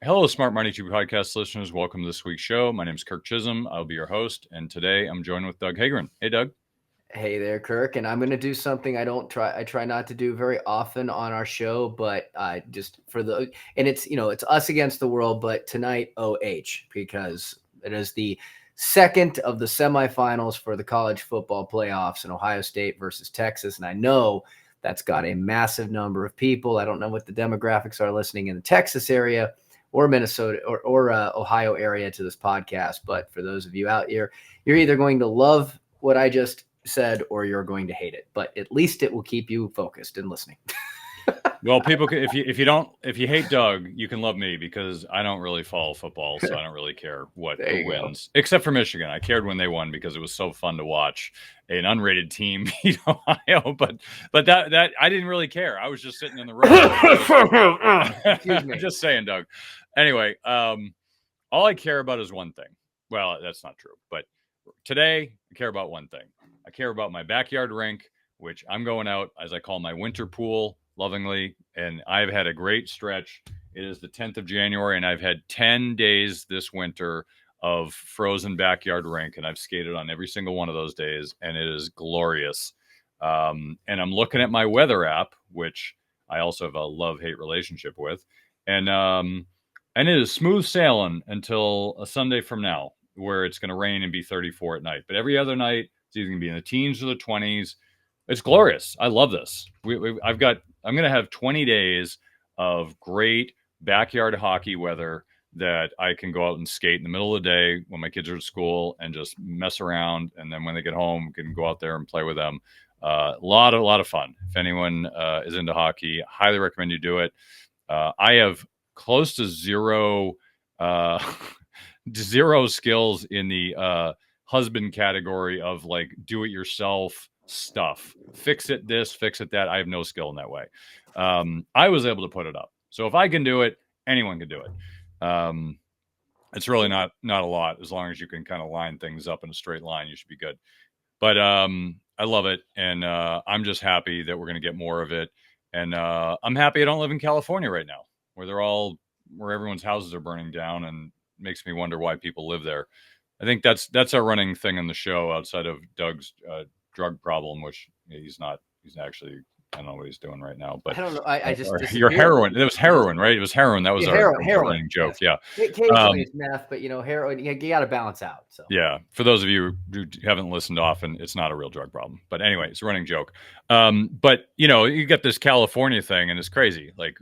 Hello, Smart Money Tube podcast listeners. Welcome to this week's show. My name is Kirk Chisholm. I'll be your host, and today I'm joined with Doug Hagren. Hey, Doug. Hey there, Kirk, and I'm going to do something I try not to do very often on our show, but just for it's us against the world, but tonight OH, because it is the second of the semifinals for the college football playoffs in Ohio State versus Texas, and I know that's got a massive number of people. I don't know what the demographics are listening in the Texas area or Minnesota or Ohio area to this podcast, but for those of you out here, you're either going to love what I just said or you're going to hate it, but at least it will keep you focused and listening. Well, people, if you hate Doug, you can love me because I don't really follow football, so I don't really care who wins, except for Michigan. I cared when they won because it was so fun to watch an unrated team beat Ohio. But that I didn't really care. I was just sitting in the room. Excuse me. Just saying, Doug. Anyway, all I care about is one thing. Well, that's not true, but today I care about one thing. I care about my backyard rink, which I'm going out, as I call my winter pool, lovingly, and I've had a great stretch. It is the 10th of January, and I've had 10 days this winter of frozen backyard rink, and I've skated on every single one of those days, and it is glorious. And I'm looking at my weather app, which I also have a love-hate relationship with, and it is smooth sailing until a Sunday from now, where it's going to rain and be 34 at night. But every other night, it's either going to be in the teens or the 20s. It's glorious. I love this. I'm going to have 20 days of great backyard hockey weather that I can go out and skate in the middle of the day when my kids are at school and just mess around. And then when they get home, can go out there and play with them. A lot of fun. If anyone is into hockey, highly recommend you do it. I have close to zero skills in the husband category of like do it yourself stuff. Fix it this, fix it that. I have no skill in that way. I was able to put it up. So if I can do it, anyone can do it. It's really not a lot. As long as you can kind of line things up in a straight line, you should be good. But I love it. And I'm just happy that we're going to get more of it. And I'm happy I don't live in California right now, where everyone's houses are burning down, and makes me wonder why people live there. I think that's our running thing on the show outside of Doug's drug problem, which he's actually, I don't know what he's doing right now, but I don't know. I just your heroin. It was heroin, right? It was heroin. That was our running joke. Yes. Yeah. Occasionally it's meth, but heroin, you got to balance out. So yeah, for those of you who haven't listened often, it's not a real drug problem. But anyway, it's a running joke. But you get this California thing, and it's crazy. Like,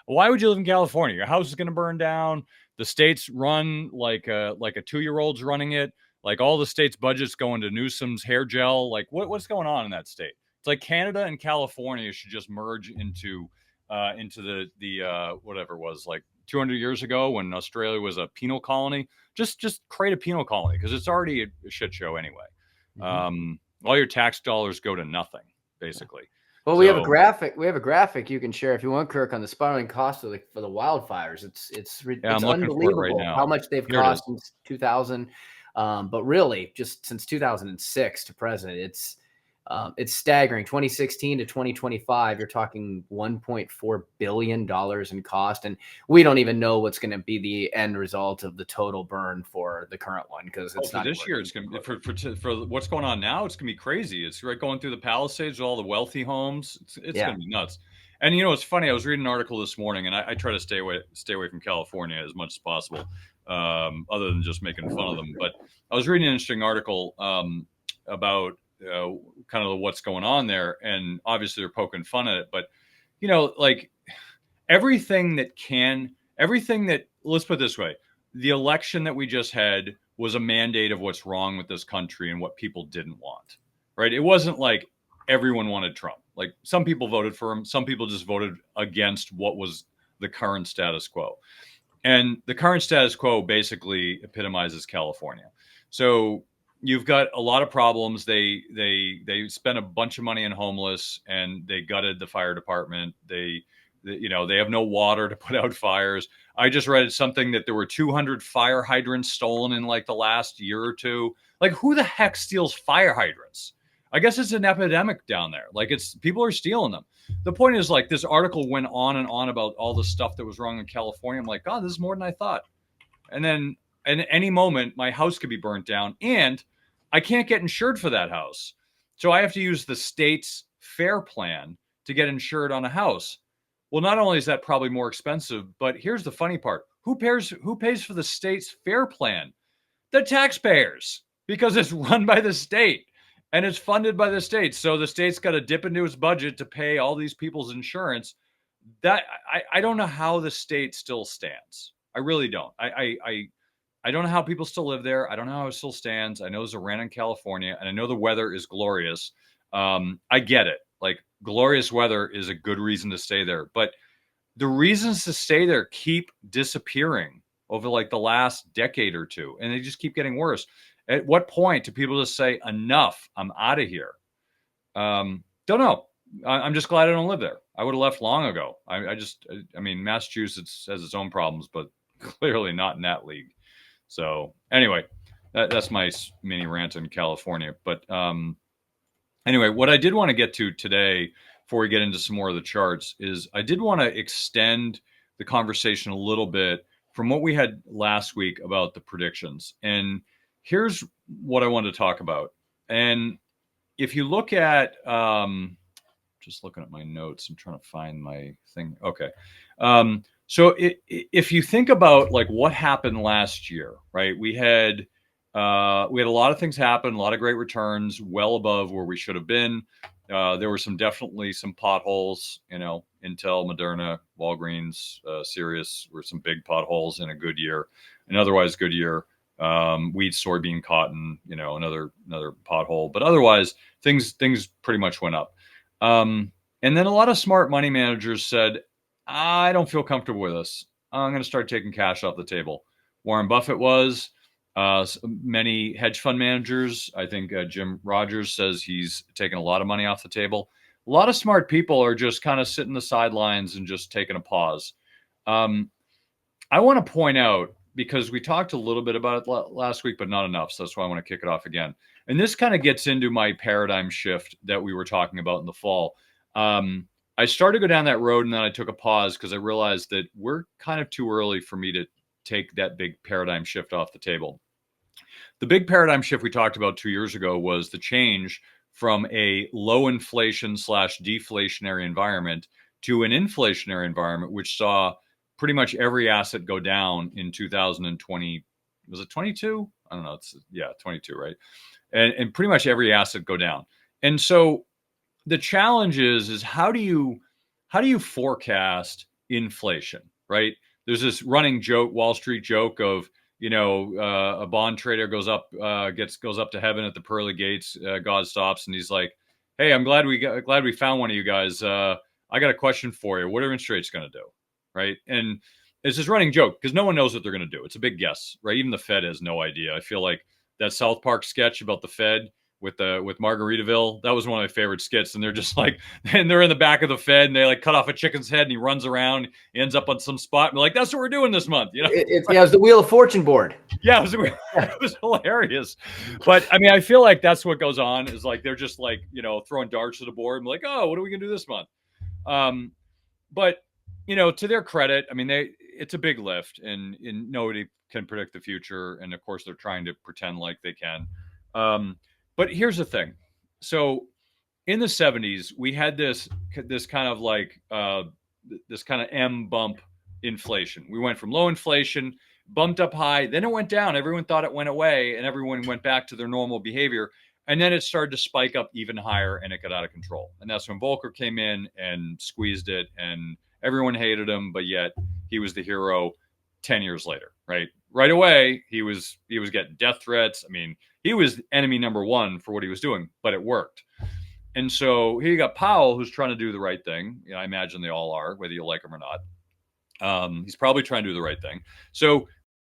why would you live in California? Your house is going to burn down. The state's run like a 2-year-old's running it. Like all the state's budgets going to Newsom's hair gel. Like what's going on in that state? It's like Canada and California should just merge into the whatever it was, like 200 years ago when Australia was a penal colony. Just create a penal colony because it's already a shit show anyway. Mm-hmm. All your tax dollars go to nothing, basically. Well, we have a graphic. We have a graphic you can share if you want, Kirk, on the spiraling cost for the wildfires. It's unbelievable right now. How much they've cost since 2000. But really, just since 2006 to present, it's staggering. 2016 to 2025, you're talking $1.4 billion in cost, and we don't even know what's going to be the end result of the total burn for the current one because it's not this year. It's going to be for what's going on now. It's going to be crazy. It's right going through the Palisades, all the wealthy homes. It's going to be nuts. And it's funny. I was reading an article this morning, and I try to stay away from California as much as possible, other than just making fun of them. But I was reading an interesting article about kind of what's going on there, and obviously they're poking fun at it, but like everything that let's put it this way, the election that we just had was a mandate of what's wrong with this country and what people didn't want, right? It wasn't like everyone wanted Trump. Like some people voted for him, some people just voted against what was the current status quo, and the current status quo basically epitomizes California. So you've got a lot of problems. They spent a bunch of money on homeless, and they gutted the fire department. They have no water to put out fires. I just read something that there were 200 fire hydrants stolen in like the last year or two. Like, who the heck steals fire hydrants? I guess it's an epidemic down there. Like it's people are stealing them. The point is like this article went on and on about all the stuff that was wrong in California. I'm like, God, this is more than I thought. And then at any moment, my house could be burnt down, and I can't get insured for that house. So I have to use the state's fair plan to get insured on a house. Well, not only is that probably more expensive, but here's the funny part: who pays for the state's fair plan? The taxpayers, because it's run by the state and it's funded by the state. So the state's got to dip into its budget to pay all these people's insurance. That I don't know how the state still stands. I really don't. I don't know how people still live there. I don't know how it still stands. I know there's a rent in California, and I know the weather is glorious. I get it. Like glorious weather is a good reason to stay there, but the reasons to stay there keep disappearing over like the last decade or two, and they just keep getting worse. At what point do people just say enough? I'm out of here. Don't know. I'm just glad I don't live there. I would have left long ago. I mean, Massachusetts has its own problems, but clearly not in that league. So anyway, that's my mini rant in California. But anyway, what I did want to get to today, before we get into some more of the charts, is I did want to extend the conversation a little bit from what we had last week about the predictions. And here's what I wanted to talk about. And if you look at, just looking at my notes, I'm trying to find my thing. Okay. So if you think about like what happened last year, right? We had a lot of things happen, a lot of great returns, well above where we should have been. There were definitely some potholes, Intel, Moderna, Walgreens, Sirius were some big potholes in a good year, an otherwise good year. Wheat, soybean, cotton, another pothole, but otherwise things pretty much went up. And then a lot of smart money managers said, I don't feel comfortable with this. I'm going to start taking cash off the table. Warren Buffett was. Many hedge fund managers, I think Jim Rogers says he's taken a lot of money off the table. A lot of smart people are just kind of sitting the sidelines and just taking a pause. I want to point out, because we talked a little bit about it last week, but not enough. So that's why I want to kick it off again. And this kind of gets into my paradigm shift that we were talking about in the fall. I started to go down that road, and then I took a pause because I realized that we're kind of too early for me to take that big paradigm shift off the table. The big paradigm shift we talked about 2 years ago was the change from a low inflation / deflationary environment to an inflationary environment, which saw pretty much every asset go down in 2020. Was it 22? I don't know. 22, right? And pretty much every asset go down. And so the challenge is how do you forecast inflation, right? There's this running joke, Wall Street joke of, a bond trader goes up to heaven at the pearly gates. God stops and he's like, "Hey, I'm glad we found one of you guys. I got a question for you. What are interest rates going to do?" Right? And it's this running joke because no one knows what they're going to do. It's a big guess, right? Even the Fed has no idea. I feel like that South Park sketch about the Fed with Margaritaville, that was one of my favorite skits. And they're just like, and they're in the back of the Fed and they like cut off a chicken's head and he runs around, he ends up on some spot and they're like, "That's what we're doing this month." It's the Wheel of Fortune board. Yeah, it was hilarious. But I mean, I feel like that's what goes on is like, they're just like, throwing darts at the board and like, "Oh, what are we going to do this month?" But to their credit, I mean, it's a big lift and nobody can predict the future. And of course they're trying to pretend like they can. But here's the thing. So in the 70s, we had this kind of like this kind of M bump inflation. We went from low inflation, bumped up high, then it went down. Everyone thought it went away, and everyone went back to their normal behavior. And then it started to spike up even higher, and it got out of control. And that's when Volcker came in and squeezed it, and everyone hated him, but yet he was the hero 10 years later, right? Right away, he was getting death threats. I mean, he was enemy number one for what he was doing, but it worked. And so here you got Powell, who's trying to do the right thing. I imagine they all are, whether you like him or not. He's probably trying to do the right thing. So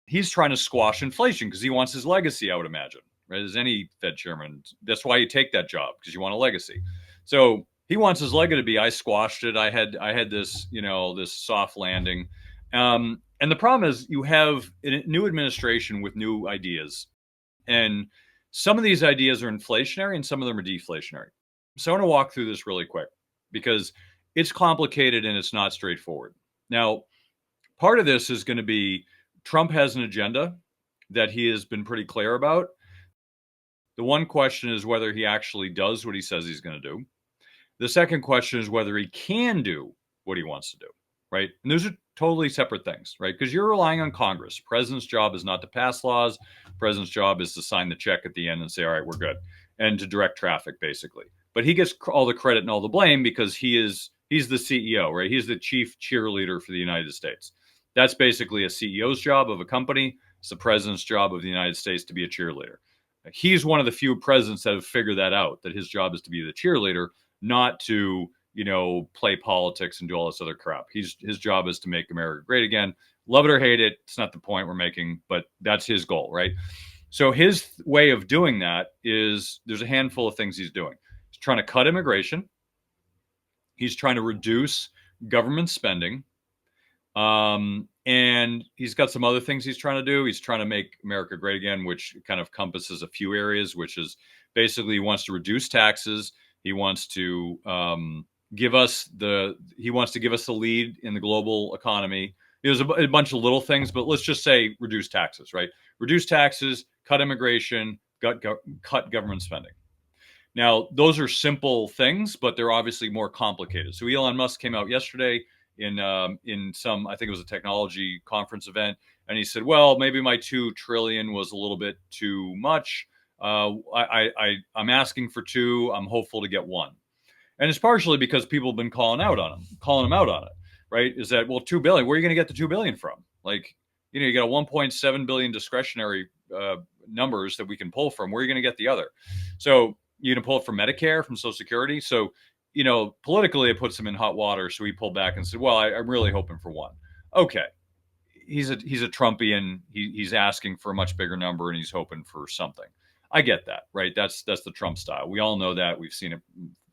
he's trying to squash inflation because he wants his legacy, I would imagine, right? As any Fed chairman, that's why you take that job, because you want a legacy. So he wants his legacy to be, I squashed it. I had this, this soft landing. And the problem is you have a new administration with new ideas. And Some of these ideas are inflationary and some of them are deflationary. So I want to walk through this really quick because it's complicated and it's not straightforward. Now, part of this is going to be Trump has an agenda that he has been pretty clear about. The one question is whether he actually does what he says he's going to do. The second question is whether he can do what he wants to do, right? And those are totally separate things, right? Because you're relying on Congress. President's job is not to pass laws. President's job is to sign the check at the end and say, all right, we're good, and to direct traffic, basically. But he gets all the credit and all the blame because he's the CEO, right? He's the chief cheerleader for the United States. That's basically a CEO's job of a company. It's the president's job of the United States to be a cheerleader. He's one of the few presidents that have figured that out, that his job is to be the cheerleader, not to, play politics and do all this other crap. His job is to make America great again. Love it or hate it, it's not the point we're making, but that's his goal, right? So his way of doing that is there's a handful of things he's doing. He's trying to cut immigration. He's trying to reduce government spending. And he's got some other things he's trying to do. He's trying to make America great again, which kind of encompasses a few areas, which is basically he wants to reduce taxes. He wants to give us the lead in the global economy. There's a bunch of little things, but let's just say reduce taxes, right? Reduce taxes, cut immigration, cut government spending. Now, those are simple things, but they're obviously more complicated. So Elon Musk came out yesterday in some, I think it was a technology conference event, and he said, well, maybe my 2 trillion was a little bit too much. I'm asking for 2. I'm hopeful to get 1. And it's partially because people have been calling him out on it, right? Is that, well, 2 billion, where are you going to get the 2 billion from? Like, you got a 1.7 billion discretionary numbers that we can pull from. Where are you going to get the other? So you can pull it from Medicare, from Social Security. So, politically it puts him in hot water. So he pulled back and said, well, I'm really hoping for 1. Okay. He's a Trumpian. He's asking for a much bigger number and he's hoping for something. I get that, right? That's the Trump style. We all know that. We've seen it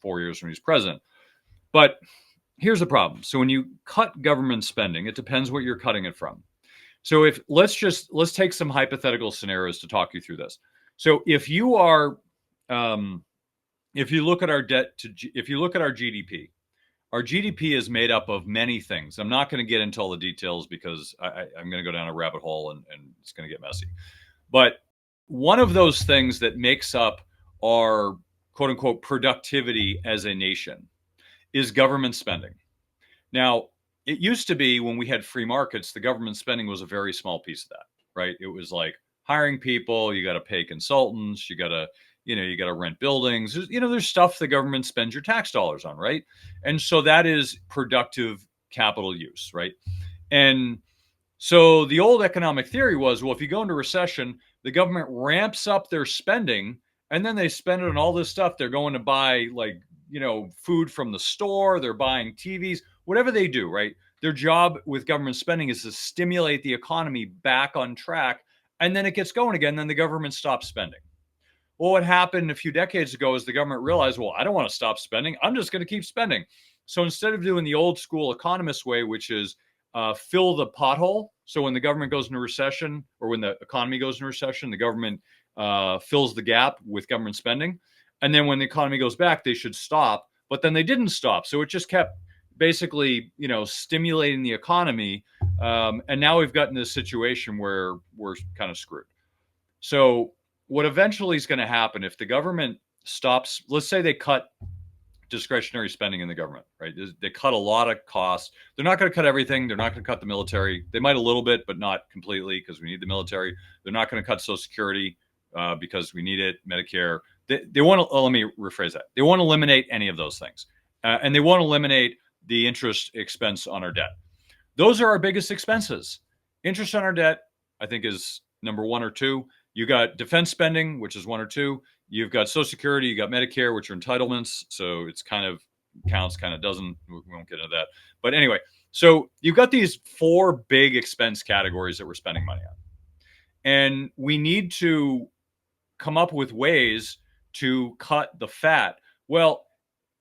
4 years when he's president. But here's the problem. So when you cut government spending, it depends what you're cutting it from. So let's take some hypothetical scenarios to talk you through this. So if you look at our GDP, our GDP is made up of many things. I'm not going to get into all the details because I'm going to go down a rabbit hole and it's going to get messy. But one of those things that makes up our quote unquote productivity as a nation is government spending. Now, it used to be when we had free markets, the government spending was a very small piece of that, right? It was like hiring people, you got to pay consultants, you got to rent buildings. There's stuff the government spends your tax dollars on, right? And so that is productive capital use, right? And so the old economic theory was, well, if you go into recession, the government ramps up their spending and then they spend it on all this stuff. They're going to buy food from the store, they're buying TVs, whatever they do, right? Their job with government spending is to stimulate the economy back on track. And then it gets going again. Then the government stops spending. Well, what happened a few decades ago is the government realized, well, I don't want to stop spending. I'm just going to keep spending. So instead of doing the old school economist way, which is fill the pothole. So when the government goes into recession or when the economy goes into recession, the government fills the gap with government spending. And then when the economy goes back, they should stop. But then they didn't stop. So it just kept basically, stimulating the economy. And now we've gotten this situation where we're kind of screwed. So what eventually is going to happen if the government stops, let's say they cut discretionary spending in the government, right? They cut a lot of costs. They're not going to cut everything. They're not going to cut the military. They might a little bit, but not completely because we need the military. They're not going to cut Social Security because we need it, Medicare. They want to, let me rephrase that. They want to eliminate any of those things. And they want to eliminate the interest expense on our debt. Those are our biggest expenses. Interest on our debt, I think, is number 1 or 2. You got defense spending, which is 1 or 2. You've got Social Security, you got Medicare, which are entitlements. So it's kind of counts, kind of doesn't. We won't get into that. But anyway, so you've got these 4 big expense categories that we're spending money on. And we need to come up with ways to cut the fat. Well,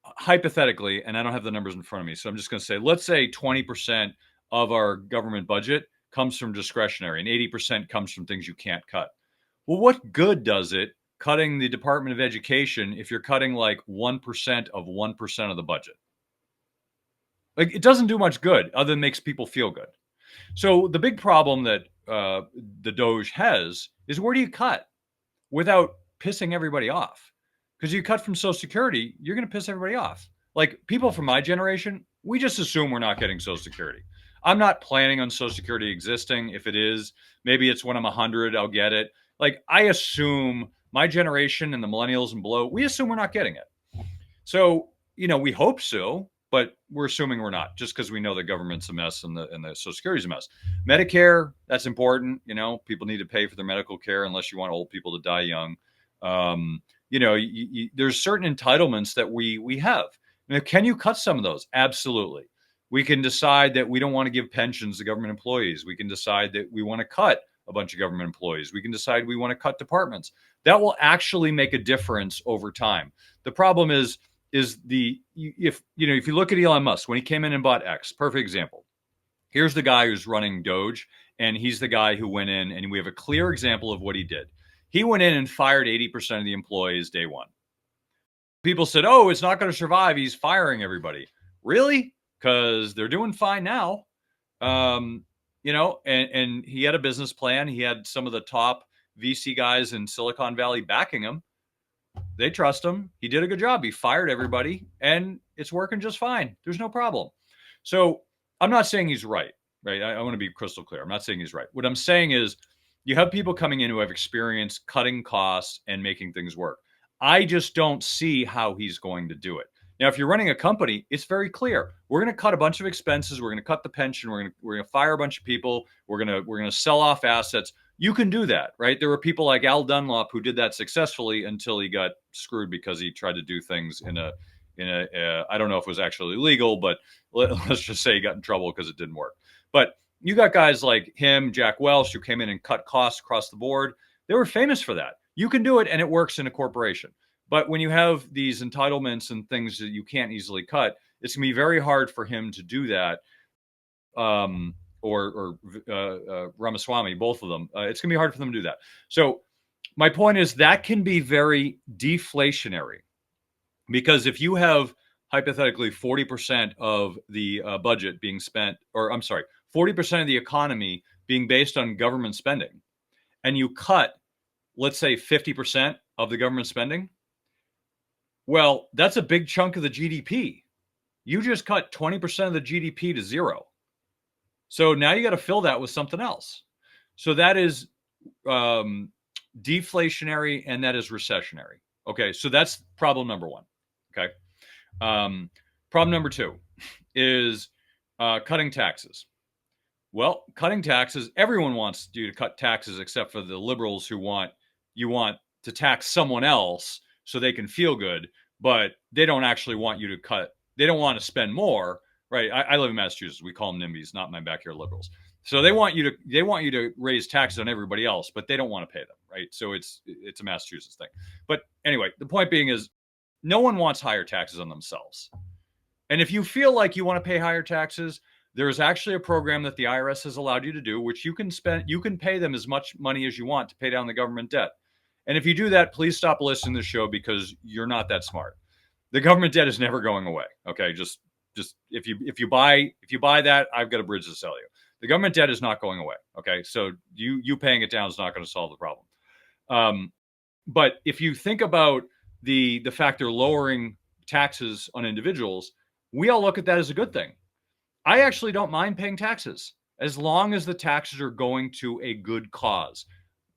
hypothetically, and I don't have the numbers in front of me, so I'm just going to say, let's say 20% of our government budget comes from discretionary and 80% comes from things you can't cut. Well, what good does it cutting the Department of Education if you're cutting like 1% of 1% of the budget? Like, it doesn't do much good other than makes people feel good. So the big problem that the Doge has is, where do you cut without pissing everybody off? Because you cut from Social Security, you're going to piss everybody off. Like, people from my generation, we just assume we're not getting Social Security. I'm not planning on Social Security existing. If it is, maybe it's when I'm 100, I'll get it. Like, I assume my generation and the millennials and below, we assume we're not getting it. So, we hope so, but we're assuming we're not, just because we know the government's a mess and the Social Security's a mess. Medicare, that's important. People need to pay for their medical care unless you want old people to die young. There's certain entitlements that we have. Now, can you cut some of those? Absolutely. We can decide that we don't want to give pensions to government employees. We can decide that we want to cut a bunch of government employees. We can decide we want to cut departments. That will actually make a difference over time. The problem is if you look at Elon Musk, when he came in and bought X, perfect example. Here's the guy who's running Doge, and he's the guy who went in, and we have a clear example of what he did. He went in and fired 80% of the employees day one. People said, oh, it's not going to survive. He's firing everybody. Really? Because they're doing fine now. And he had a business plan. He had some of the top VC guys in Silicon Valley backing him. They trust him. He did a good job. He fired everybody, and it's working just fine. There's no problem. So I'm not saying he's right? I want to be crystal clear. I'm not saying he's right. What I'm saying is, you have people coming in who have experience cutting costs and making things work. I just don't see how he's going to do it. Now, if you're running a company, it's very clear. We're going to cut a bunch of expenses. We're going to cut the pension. We're going to fire a bunch of people. We're going to sell off assets. You can do that, right? There were people like Al Dunlop who did that successfully until he got screwed because he tried to do things in a I don't know if it was actually legal, but let's just say he got in trouble because it didn't work. But you got guys like him, Jack Welch, who came in and cut costs across the board. They were famous for that. You can do it, and it works in a corporation. But when you have these entitlements and things that you can't easily cut, it's going to be very hard for him to do that. Or Ramaswamy, both of them. It's going to be hard for them to do that. So my point is, that can be very deflationary, because if you have hypothetically 40% of the budget being spent, or I'm sorry, 40% of the economy being based on government spending, and you cut, let's say, 50% of the government spending, well, that's a big chunk of the GDP. You just cut 20% of the GDP to zero. So now you got to fill that with something else. So that is deflationary, and that is recessionary. Okay, so that's problem number one. Okay. Problem number two is cutting taxes. Well, cutting taxes, everyone wants you to cut taxes except for the liberals who want to tax someone else so they can feel good, but they don't actually want you to cut. They don't want to spend more, right? I live in Massachusetts. We call them NIMBYs, not my backyard liberals. So they want you to raise taxes on everybody else, but they don't want to pay them, right? So it's a Massachusetts thing. But anyway, the point being is, no one wants higher taxes on themselves. And if you feel like you want to pay higher taxes, there's actually a program that the IRS has allowed you to do, which you can pay them as much money as you want to pay down the government debt. And if you do that, please stop listening to the show, because you're not that smart. The government debt is never going away. Okay, just if you buy that, I've got a bridge to sell you. The government debt is not going away. Okay, so you paying it down is not going to solve the problem. But if you think about the fact they're lowering taxes on individuals, we all look at that as a good thing. I actually don't mind paying taxes as long as the taxes are going to a good cause.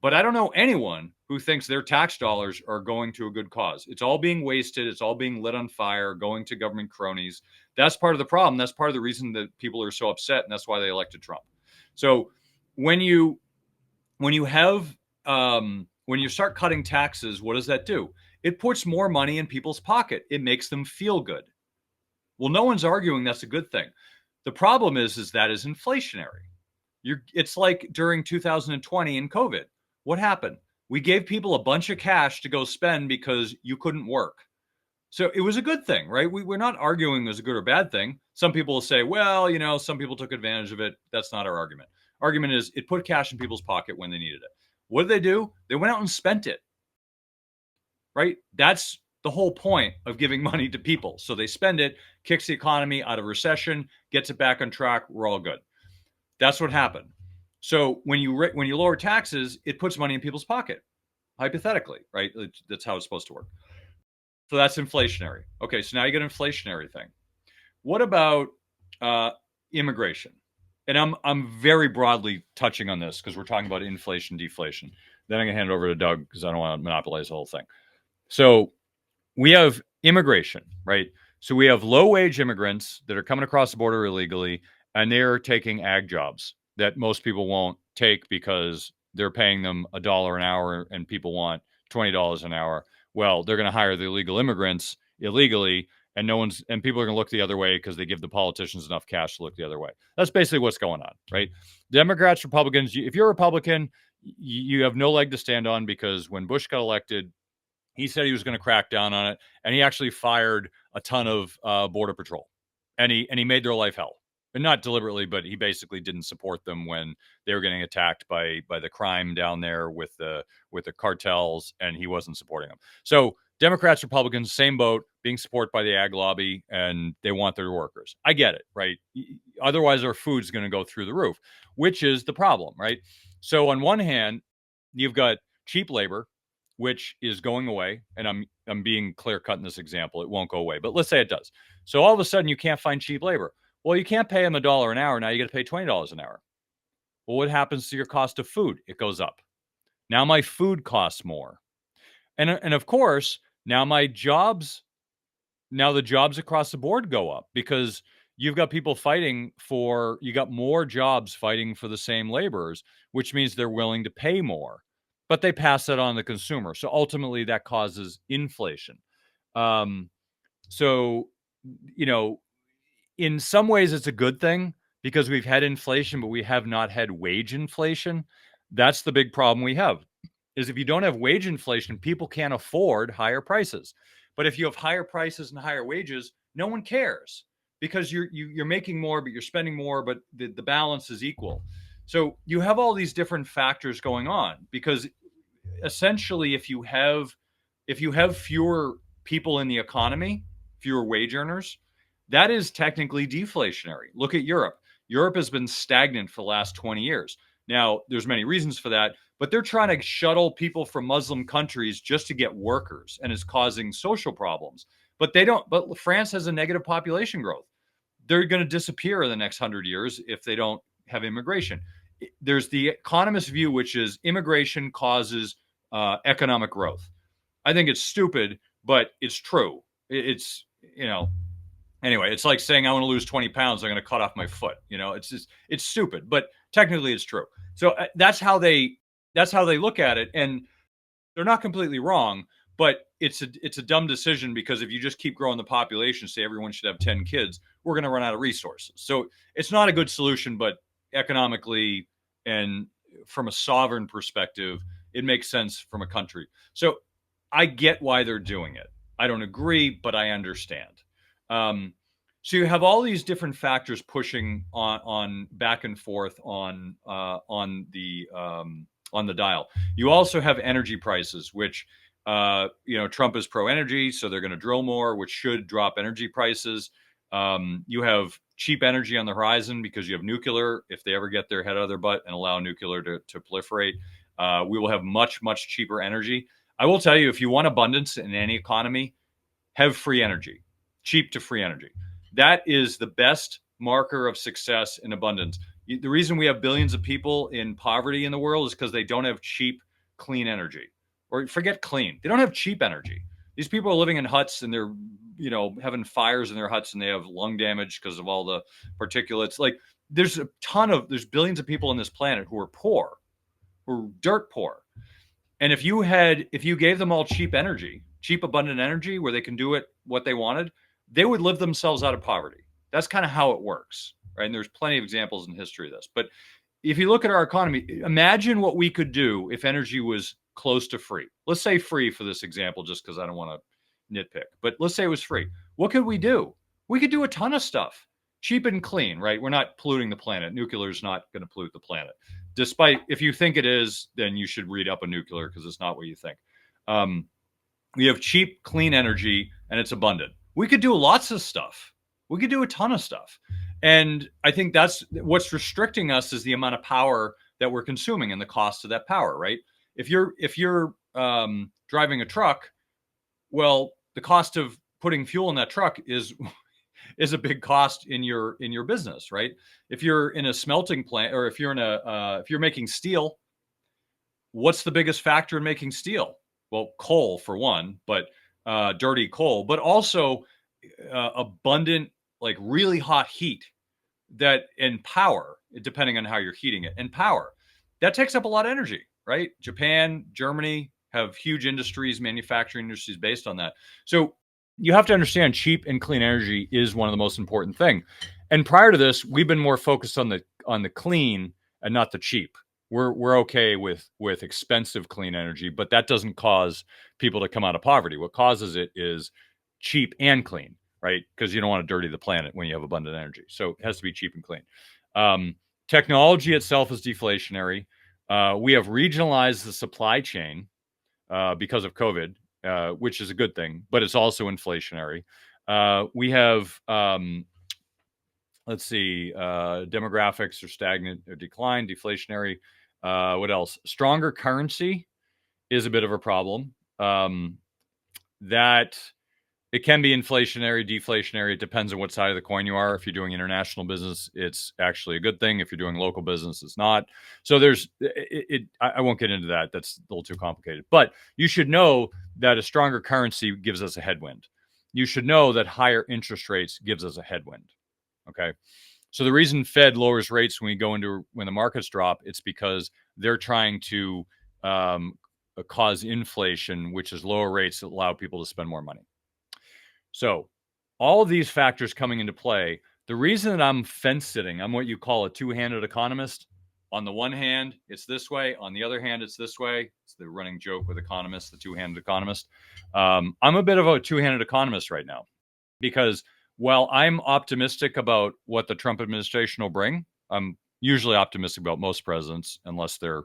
But I don't know anyone who thinks their tax dollars are going to a good cause. It's all being wasted. It's all being lit on fire, going to government cronies. That's part of the problem. That's part of the reason that people are so upset, and that's why they elected Trump. So when you start cutting taxes, what does that do? It puts more money in people's pocket. It makes them feel good. Well, no one's arguing that's a good thing. The problem is that is inflationary. It's like during 2020 in COVID. What happened? We gave people a bunch of cash to go spend because you couldn't work. So it was a good thing, right? We're not arguing it was a good or bad thing. Some people will say, well, some people took advantage of it. That's not our argument. Argument is, it put cash in people's pocket when they needed it. What did they do? They went out and spent it. right? That's the whole point of giving money to people. So they spend it, kicks the economy out of recession, gets it back on track. We're all good. That's what happened. So when you lower taxes, it puts money in people's pocket, hypothetically, right? That's how it's supposed to work. So that's inflationary. Okay, so now you get an inflationary thing. What about uh, immigration? And I'm very broadly touching on this because we're talking about inflation, deflation. Then I'm gonna hand it over to Doug because I don't want to monopolize the whole thing. So we have immigration, right? So we have low wage immigrants that are coming across the border illegally, and they're taking ag jobs that most people won't take because they're paying them $1 an hour, and people want $20 an hour. Well, they're going to hire the illegal immigrants illegally, and people are going to look the other way because they give the politicians enough cash to look the other way. That's basically what's going on, right? Democrats, Republicans. If you're a Republican, you have no leg to stand on because when Bush got elected, he said he was going to crack down on it, and he actually fired a ton of border patrol, and he made their life hell. And not deliberately, but he basically didn't support them when they were getting attacked by the crime down there with the cartels, and he wasn't supporting them. So Democrats, Republicans, same boat, being supported by the ag lobby, and they want their workers. I get it, right? Otherwise, our food's going to go through the roof, which is the problem, right? So on one hand, you've got cheap labor, which is going away, and I'm being clear cut in this example. It won't go away, but let's say it does. So all of a sudden, you can't find cheap labor. Well, you can't pay them $1 an hour. Now you got to pay $20 an hour. Well, what happens to your cost of food? It goes up. Now my food costs more. And of course, now the jobs across the board go up because you've got people you got more jobs fighting for the same laborers, which means they're willing to pay more, but they pass that on to the consumer. So ultimately that causes inflation. Um, so, you know, in some ways it's a good thing because we've had inflation, but we have not had wage inflation. That's the big problem we have is if you don't have wage inflation, people can't afford higher prices. But if you have higher prices and higher wages, no one cares because you're making more, but you're spending more, but the balance is equal. So you have all these different factors going on because essentially if you have fewer people in the economy, fewer wage earners, that is technically deflationary. Look at Europe. Europe has been stagnant for the last 20 years. Now, there's many reasons for that, but they're trying to shuttle people from Muslim countries just to get workers, and it's causing social problems. But France has a negative population growth. They're going to disappear in the next 100 years if they don't have immigration. There's the economist view, which is immigration causes economic growth. I think it's stupid, but it's true. It's, anyway, it's like saying I want to lose 20 pounds, I'm going to cut off my foot. It's stupid, but technically it's true. So that's how they look at it, and they're not completely wrong, but it's a dumb decision because if you just keep growing the population, say everyone should have 10 kids, we're going to run out of resources. So it's not a good solution, but economically and from a sovereign perspective, it makes sense from a country. So I get why they're doing it. I don't agree, but I understand. So you have all these different factors pushing on back and forth on the dial. You also have energy prices, which Trump is pro energy, so they're going to drill more, which should drop energy prices. You have cheap energy on the horizon because you have nuclear. If they ever get their head out of their butt and allow nuclear to proliferate, we will have much, much cheaper energy. I will tell you, if you want abundance in any economy, have free energy, cheap to free energy. That is the best marker of success in abundance. The reason we have billions of people in poverty in the world is because they don't have cheap, clean energy. Or forget clean. They don't have cheap energy. These people are living in huts and they're, having fires in their huts and they have lung damage because of all the particulates. Like there's billions of people on this planet who are poor, who are dirt poor. And if you gave them all cheap energy, cheap, abundant energy where they can do it what they wanted, they would live themselves out of poverty. That's kind of how it works, right? And there's plenty of examples in history of this. But if you look at our economy, imagine what we could do if energy was close to free. Let's say free for this example, just because I don't want to nitpick. But let's say it was free. What could we do? We could do a ton of stuff. Cheap and clean, right? We're not polluting the planet. Nuclear is not going to pollute the planet. Despite, if you think it is, then you should read up on nuclear because it's not what you think. We have cheap, clean energy, and it's abundant. We could do lots of stuff. We could do a ton of stuff. And I think that's what's restricting us is the amount of power that we're consuming and the cost of that power, right? If you're driving a truck, well, the cost of putting fuel in that truck is a big cost in your business, right? If you're in a smelting plant, or if you're making steel, what's the biggest factor in making steel? Well, coal for one, but dirty coal, but also abundant, like really hot heat that and power, depending on how you're heating it, and power that takes up a lot of energy, right? Japan, Germany have huge industries, manufacturing industries based on that. So you have to understand cheap and clean energy is one of the most important thing. And prior to this, we've been more focused on the clean and not the cheap. We're okay with expensive clean energy, but that doesn't cause people to come out of poverty. What causes it is cheap and clean, right? Because you don't want to dirty the planet when you have abundant energy. So it has to be cheap and clean. Technology itself is deflationary. We have regionalized the supply chain because of COVID, which is a good thing, but it's also inflationary. We have, let's see, demographics are stagnant or decline, deflationary. What else? Stronger currency is a bit of a problem. That it can be inflationary, deflationary. It depends on what side of the coin you are. If you're doing international business, it's actually a good thing. If you're doing local business, it's not. So there's it. I won't get into that. That's a little too complicated. But you should know that a stronger currency gives us a headwind. You should know that higher interest rates gives us a headwind. Okay. So the reason Fed lowers rates when the markets drop, it's because they're trying to cause inflation, which is lower rates that allow people to spend more money. So all of these factors coming into play, the reason that I'm fence sitting, I'm what you call a two-handed economist. On the one hand, it's this way. On the other hand, it's this way. It's the running joke with economists, the two-handed economist. I'm a bit of a two-handed economist right now because while I'm optimistic about what the Trump administration will bring, I'm usually optimistic about most presidents, unless they're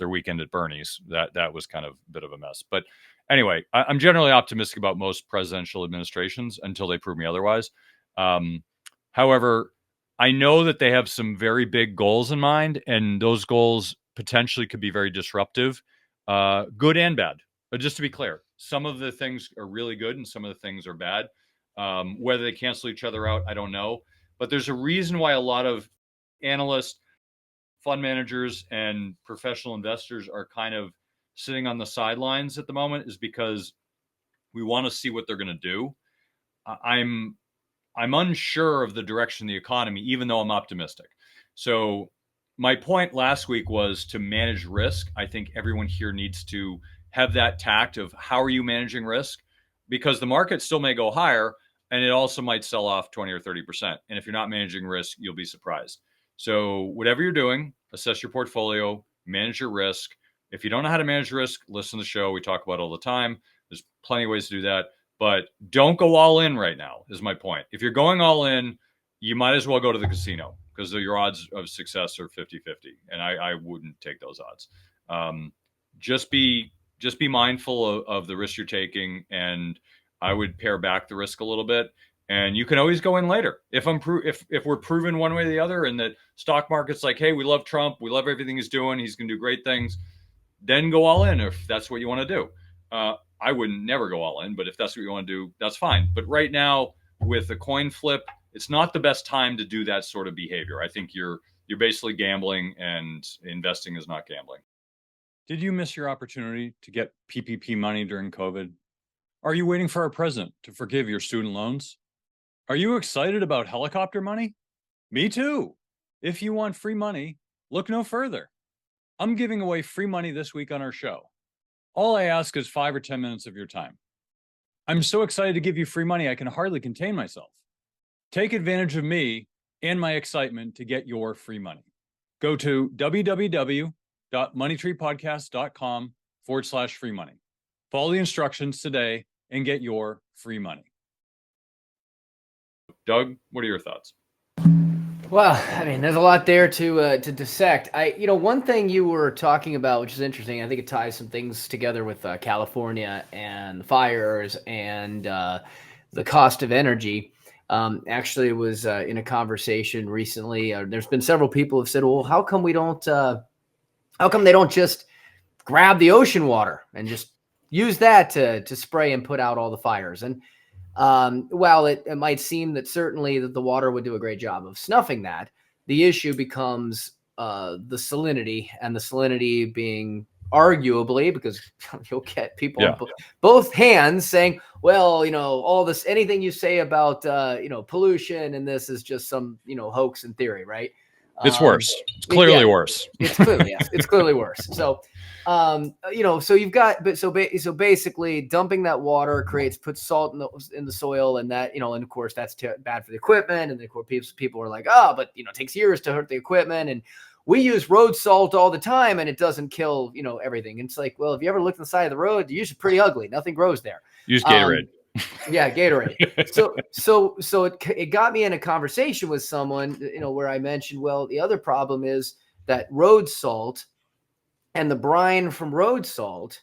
weekend at Bernie's. That was kind of a bit of a mess. But anyway, I'm generally optimistic about most presidential administrations until they prove me otherwise. However, I know that they have some very big goals in mind, and those goals potentially could be very disruptive, good and bad. But just to be clear, some of the things are really good and some of the things are bad. Whether they cancel each other out, I don't know. But there's a reason why a lot of analysts, fund managers, and professional investors are kind of sitting on the sidelines at the moment, is because we want to see what they're going to do. I'm unsure of the direction of the economy, even though I'm optimistic. So my point last week was to manage risk. I think everyone here needs to have that tact of how are you managing risk, because the market still may go higher and it also might sell off 20 or 30%. And if you're not managing risk, you'll be surprised. So whatever you're doing, assess your portfolio, manage your risk. If you don't know how to manage risk, listen to the show. We talk about it all the time. There's plenty of ways to do that, but don't go all in right now is my point. If you're going all in, you might as well go to the casino because your odds of success are 50-50. And I wouldn't take those odds. Just be mindful of the risk you're taking, and I would pare back the risk a little bit. And you can always go in later if we're proven one way or the other, and that stock market's like, hey, we love Trump, we love everything he's doing, he's going to do great things. Then go all in if that's what you want to do. I wouldn't never go all in, but if that's what you want to do, that's fine. But right now, with the coin flip, it's not the best time to do that sort of behavior. I think you're basically gambling, and investing is not gambling. Did you miss your opportunity to get PPP money during COVID? Are you waiting for our president to forgive your student loans? Are you excited about helicopter money? Me too. If you want free money, look no further. I'm giving away free money this week on our show. All I ask is 5 or 10 minutes of your time. I'm so excited to give you free money, I can hardly contain myself. Take advantage of me and my excitement to get your free money. Go to www.moneytreepodcast.com/free money. Follow the instructions today and get your free money. Doug, what are your thoughts? Well, I mean, there's a lot there to dissect. One thing you were talking about, which is interesting. I think it ties some things together with California and the fires and the cost of energy. Actually, was in a conversation recently. There's been several people have said, "Well, how come we don't? How come they don't just grab the ocean water and just use that to spray and put out all the fires?" And while it might seem that certainly that the water would do a great job of snuffing that, the issue becomes the salinity, and the salinity being arguably, because you'll get people on both hands saying, well, all this, anything you say about, pollution and this is just some, hoax and theory, right? It's worse. It's clearly worse. It's clearly, yes, it's clearly worse. So, so you've got, but so basically dumping that water puts salt in the soil, and that, and of course that's bad for the equipment. And of course people are like, oh, but it takes years to hurt the equipment. And we use road salt all the time and it doesn't kill, everything. And it's like, well, if you ever look on the side of the road, it's usually pretty ugly. Nothing grows there. Use Gatorade. Yeah, Gatorade. So it got me in a conversation with someone, where I mentioned, well, the other problem is that road salt and the brine from road salt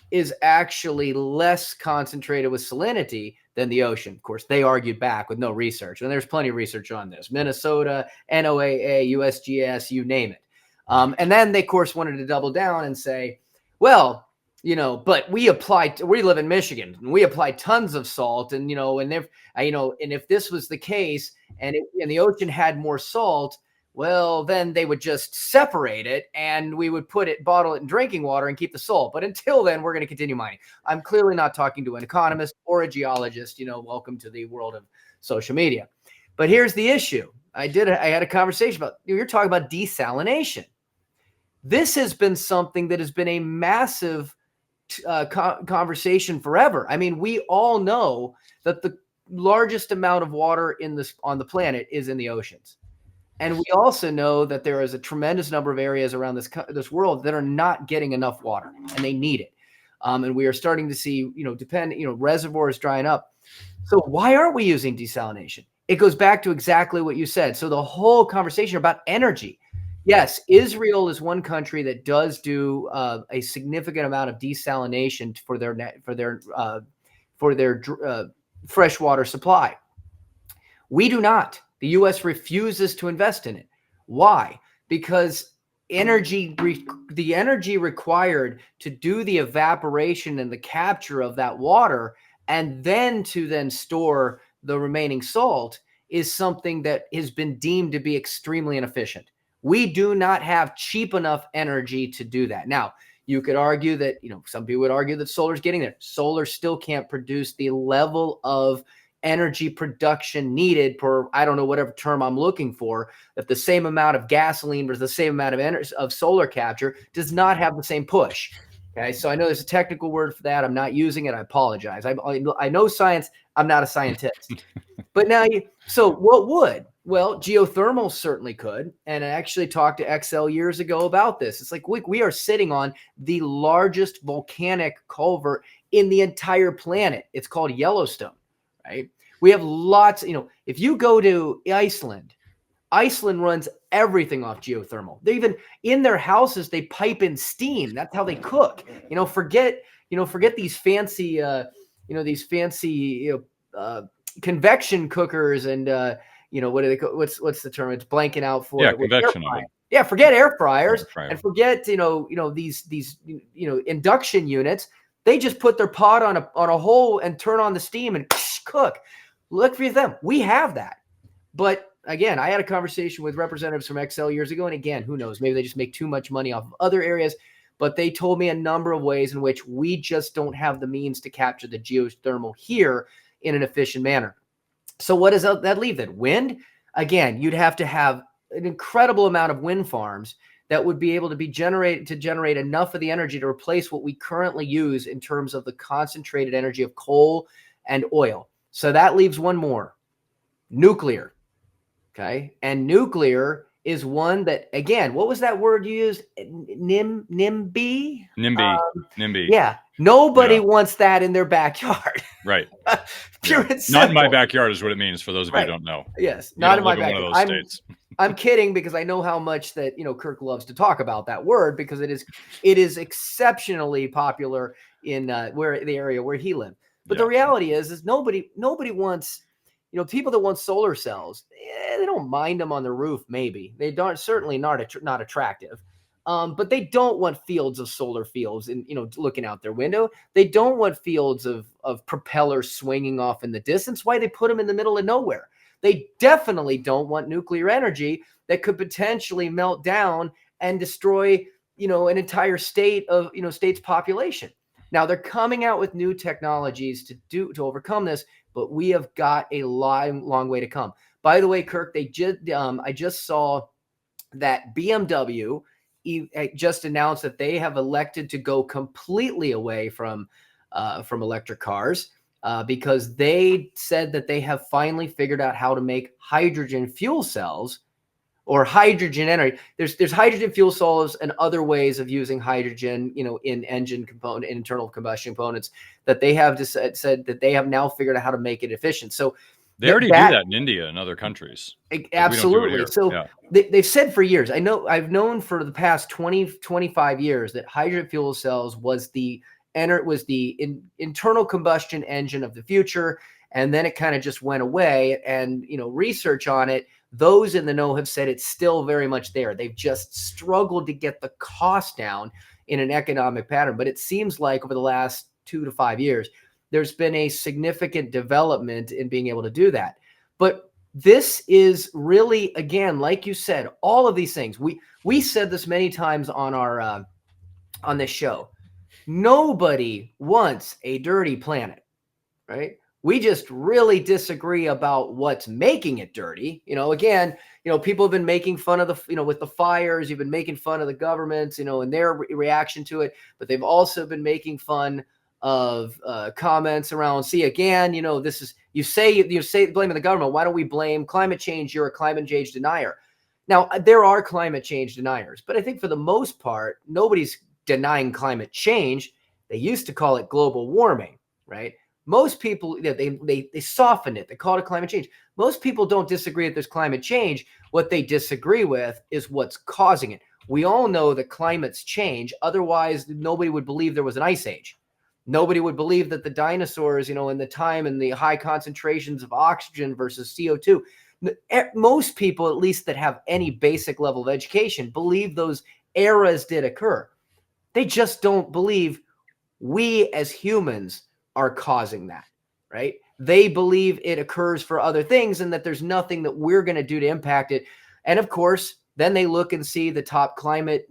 is actually less concentrated with salinity than the ocean. Of course, they argued back with no research, and there's plenty of research on this. Minnesota, NOAA, USGS, you name it. And then they, of course, wanted to double down and say, well, but we live in Michigan and we apply tons of salt, and, and if this was the case and the ocean had more salt, well, then they would just separate it and we would bottle it in drinking water and keep the salt. But until then, we're going to continue mining. I'm clearly not talking to an economist or a geologist, welcome to the world of social media. But here's the issue. I had a conversation about, you're talking about desalination. This has been something that has been a massive conversation forever. I mean, we all know that the largest amount of water on the planet is in the oceans. And we also know that there is a tremendous number of areas around this world that are not getting enough water, and they need it. And we are starting to see, reservoirs drying up. So why aren't we using desalination? It goes back to exactly what you said. So the whole conversation about energy. Yes, Israel is one country that does do a significant amount of desalination for their freshwater supply. We do not. The U.S. refuses to invest in it. Why? Because the energy required to do the evaporation and the capture of that water, and then to store the remaining salt, is something that has been deemed to be extremely inefficient. We do not have cheap enough energy to do that. Now, you could argue that, some people would argue that solar's getting there. Solar still can't produce the level of energy production needed per, I don't know, whatever term I'm looking for, that the same amount of gasoline versus the same amount of energy of solar capture does not have the same push. Okay, so I know there's a technical word for that. I'm not using it. I apologize. I know science. I'm not a scientist. But now, so what would? Well, geothermal certainly could. And I actually talked to XL years ago about this. It's like we are sitting on the largest volcanic culvert in the entire planet. It's called Yellowstone, right? We have lots, if you go to Iceland runs everything off geothermal. They even, in their houses, they pipe in steam. That's how they cook. Forget these fancy, convection cookers and, what do they call, what's the term? It's blanking out for it. Convection oven. Yeah, forget air fryers and forget, these induction units. They just put their pot on a hole and turn on the steam and cook. Look for them. We have that. But again, I had a conversation with representatives from XL years ago. And again, who knows, maybe they just make too much money off of other areas. But they told me a number of ways in which we just don't have the means to capture the geothermal here in an efficient manner. So what does that leave then? Wind? Again, you'd have to have an incredible amount of wind farms that would be able to generate enough of the energy to replace what we currently use in terms of the concentrated energy of coal and oil. So that leaves one more, nuclear. Okay. And nuclear is one that, again, what was that word you used? NIMBY? NIMBY. Yeah. Nobody wants that in their backyard. Right. Pure and Not in my simple. backyard is what it means for those of you who don't know. Yes. Not in my backyard. One of those states. I'm kidding because I know how much that, Kirk loves to talk about that word because it is exceptionally popular in where the area where he lived. But the Yeah. reality is nobody wants, people that want solar cells. They don't mind them on the roof. Maybe they don't. Certainly not attractive. But they don't want fields of solar fields and looking out their window. They don't want fields of propellers swinging off in the distance. Why they put them in the middle of nowhere? They definitely don't want nuclear energy that could potentially melt down and destroy, an entire state's population. Now they're coming out with new technologies to overcome this, but we have got a long way to come. By the way, Kirk, I just saw that BMW just announced that they have elected to go completely away from electric cars because they said that they have finally figured out how to make hydrogen fuel cells or hydrogen energy. There's hydrogen fuel cells and other ways of using hydrogen, in engine component, internal combustion components that they have said that they have now figured out how to make it efficient. So They already do that in India and other countries. Absolutely. We don't do it here. So yeah. they've said for years, I've known for the past 20, 25 years that hydrogen fuel cells was the internal combustion engine of the future. And then it kind of just went away. And, research on it, those in the know have said it's still very much there. They've just struggled to get the cost down in an economic pattern. But it seems like over the last 2 to 5 years, there's been a significant development in being able to do that. But this is really, again, like you said, all of these things. We said this many times on our on this show. Nobody wants a dirty planet, right? We just really disagree about what's making it dirty. Again, people have been making fun of with the fires. You've been making fun of the governments, and their reaction to it. But they've also been making fun of comments around. See, again, this is you say blaming the government. Why don't we blame climate change? You're a climate change denier. Now, there are climate change deniers, but I think for the most part, nobody's denying climate change. They used to call it global warming, right? Most people, they softened it. They called it climate change. Most people don't disagree that there's climate change. What they disagree with is what's causing it. We all know that climates change. Otherwise, nobody would believe there was an ice age. Nobody would believe that the dinosaurs, in the time and the high concentrations of oxygen versus CO2. Most people, at least that have any basic level of education, believe those eras did occur. They just don't believe we as humans are causing that, right? They believe it occurs for other things and that there's nothing that we're going to do to impact it. And of course, then they look and see the top climate